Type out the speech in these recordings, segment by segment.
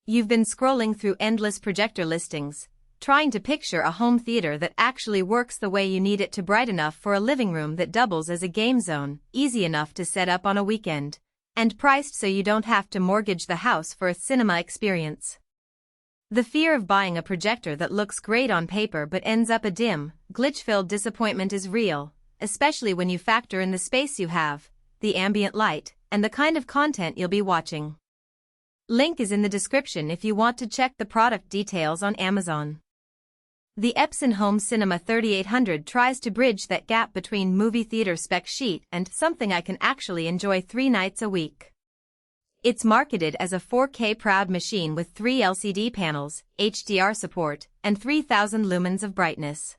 You've been scrolling through endless projector listings, trying to picture a home theater that actually works the way you need it to, bright enough for a living room that doubles as a game zone, easy enough to set up on a weekend, and priced so you don't have to mortgage the house for a cinema experience. The fear of buying a projector that looks great on paper but ends up a dim, glitch-filled disappointment is real, especially when you factor in the space you have, the ambient light, and the kind of content you'll be watching. Link is in the description if you want to check the product details on Amazon. The Epson Home Cinema 3800 tries to bridge that gap between movie theater spec sheet and something I can actually enjoy 3 nights a week. It's marketed as a 4K proud machine with 3 LCD panels, HDR support, and 3000 lumens of brightness.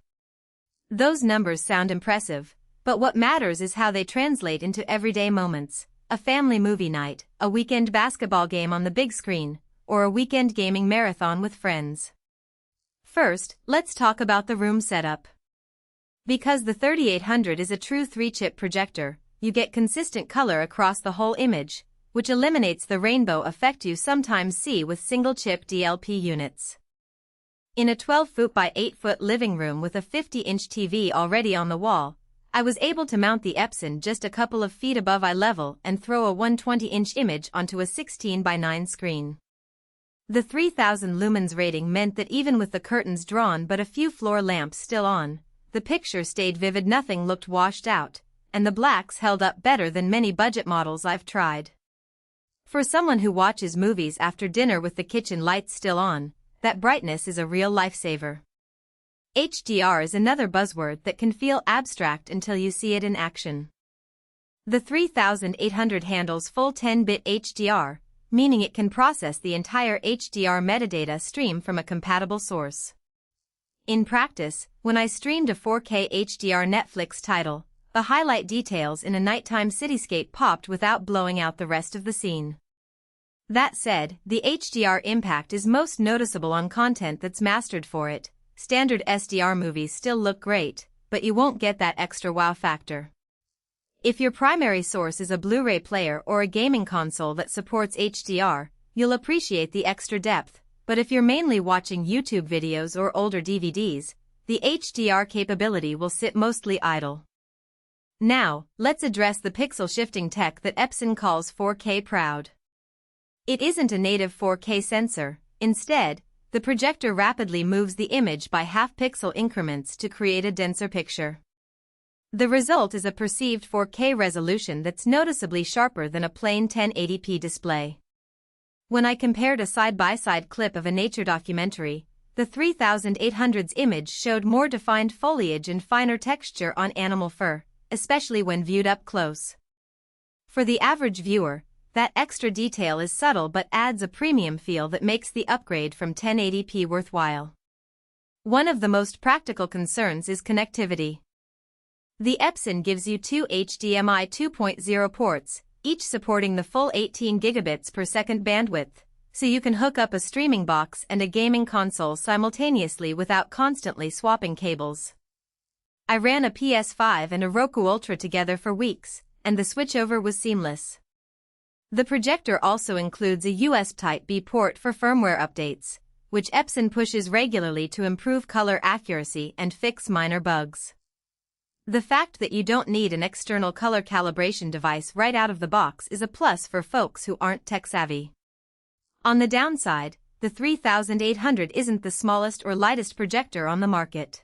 Those numbers sound impressive, but what matters is how they translate into everyday moments. A family movie night, a weekend basketball game on the big screen, or a weekend gaming marathon with friends. First, let's talk about the room setup. Because the 3800 is a true 3-chip projector, you get consistent color across the whole image, which eliminates the rainbow effect you sometimes see with single-chip DLP units. In a 12-foot by 8-foot living room with a 50-inch TV already on the wall, I was able to mount the Epson just a couple of feet above eye level and throw a 120-inch image onto a 16 by 9 screen. The 3000 lumens rating meant that even with the curtains drawn but a few floor lamps still on, the picture stayed vivid, nothing looked washed out, and the blacks held up better than many budget models I've tried. For someone who watches movies after dinner with the kitchen lights still on, that brightness is a real lifesaver. HDR is another buzzword that can feel abstract until you see it in action. The 3800 handles full 10-bit HDR, meaning it can process the entire HDR metadata stream from a compatible source. In practice, when I streamed a 4K HDR Netflix title, the highlight details in a nighttime cityscape popped without blowing out the rest of the scene. That said, the HDR impact is most noticeable on content that's mastered for it. Standard SDR movies still look great, but you won't get that extra wow factor. If your primary source is a Blu-ray player or a gaming console that supports HDR, you'll appreciate the extra depth, but if you're mainly watching YouTube videos or older DVDs, the HDR capability will sit mostly idle. Now, let's address the pixel shifting tech that Epson calls 4K proud. It isn't a native 4K sensor. Instead, the projector rapidly moves the image by half-pixel increments to create a denser picture. The result is a perceived 4K resolution that's noticeably sharper than a plain 1080p display. When I compared a side-by-side clip of a nature documentary, the 3800's image showed more defined foliage and finer texture on animal fur, especially when viewed up close. For the average viewer, that extra detail is subtle but adds a premium feel that makes the upgrade from 1080p worthwhile. One of the most practical concerns is connectivity. The Epson gives you 2 HDMI 2.0 ports, each supporting the full 18 gigabits per second bandwidth, so you can hook up a streaming box and a gaming console simultaneously without constantly swapping cables. I ran a PS5 and a Roku Ultra together for weeks, and the switchover was seamless. The projector also includes a USB Type-B port for firmware updates, which Epson pushes regularly to improve color accuracy and fix minor bugs. The fact that you don't need an external color calibration device right out of the box is a plus for folks who aren't tech-savvy. On the downside, the 3800 isn't the smallest or lightest projector on the market.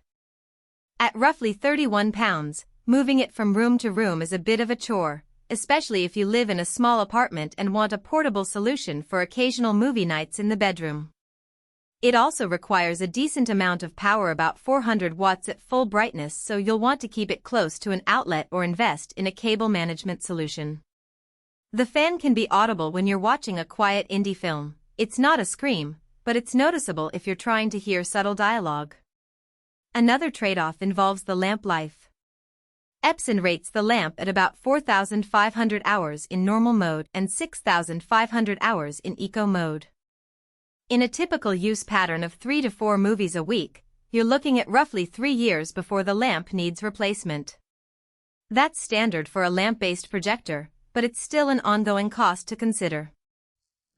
At roughly 31 pounds, moving it from room to room is a bit of a chore, especially if you live in a small apartment and want a portable solution for occasional movie nights in the bedroom. It also requires a decent amount of power, about 400 watts at full brightness, so you'll want to keep it close to an outlet or invest in a cable management solution. The fan can be audible when you're watching a quiet indie film. It's not a scream, but it's noticeable if you're trying to hear subtle dialogue. Another trade-off involves the lamp life. Epson rates the lamp at about 4,500 hours in normal mode and 6,500 hours in eco mode. In a typical use pattern of 3 to 4 movies a week, you're looking at roughly 3 years before the lamp needs replacement. That's standard for a lamp-based projector, but it's still an ongoing cost to consider.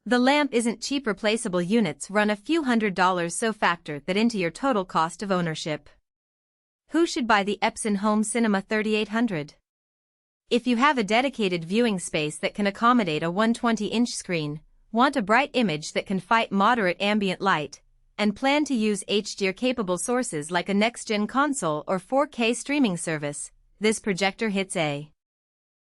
The lamp isn't cheap. Replaceable units run a few $100s, so factor that into your total cost of ownership. Who should buy the Epson Home Cinema 3800? If you have a dedicated viewing space that can accommodate a 120-inch screen, want a bright image that can fight moderate ambient light, and plan to use HDR-capable sources like a next-gen console or 4K streaming service, this projector hits A.